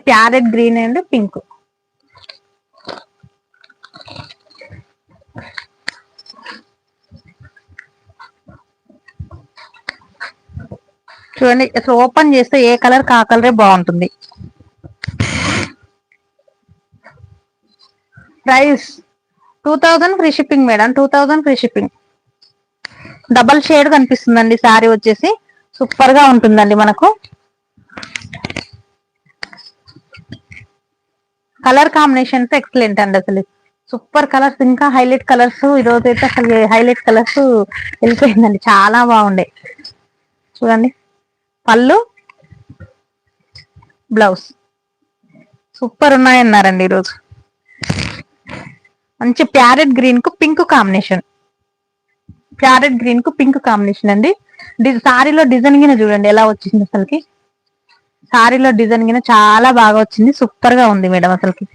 Parrot green and pink. చూడండి అసలు open చేస్తే ఏ కలర్ కా కలరే బాగుంటుంది. Price 2000 free shipping madam, 2000 free shipping. Double shade కనిపిస్తుందండి శారీ వచ్చేసి, సూపర్ గా ఉంటుందండి. మనకు కలర్ కాంబినేషన్స్ ఎక్సలెంట్ అండి, అసలు సూపర్ కలర్స్, ఇంకా హైలైట్ కలర్స్. ఈరోజు అయితే అసలు హైలైట్ కలర్స్ వెళ్ళిపోయిందండి, చాలా బాగుండే. చూడండి పళ్ళు బ్లౌజ్ సూపర్ ఉన్నాయన్నారండి ఈరోజు. మంచి ప్యారెట్ గ్రీన్ కు పింక్ కాంబినేషన్, ప్యారెట్ గ్రీన్ కు పింక్ కాంబినేషన్ అండి. సారీలో డిజైన్ గిన చూడండి ఎలా వచ్చింది అసలుకి. సారీలో డిజైన్ గిన చాలా బాగా వచ్చింది, సూపర్ గా ఉంది మేడం అసలుకి.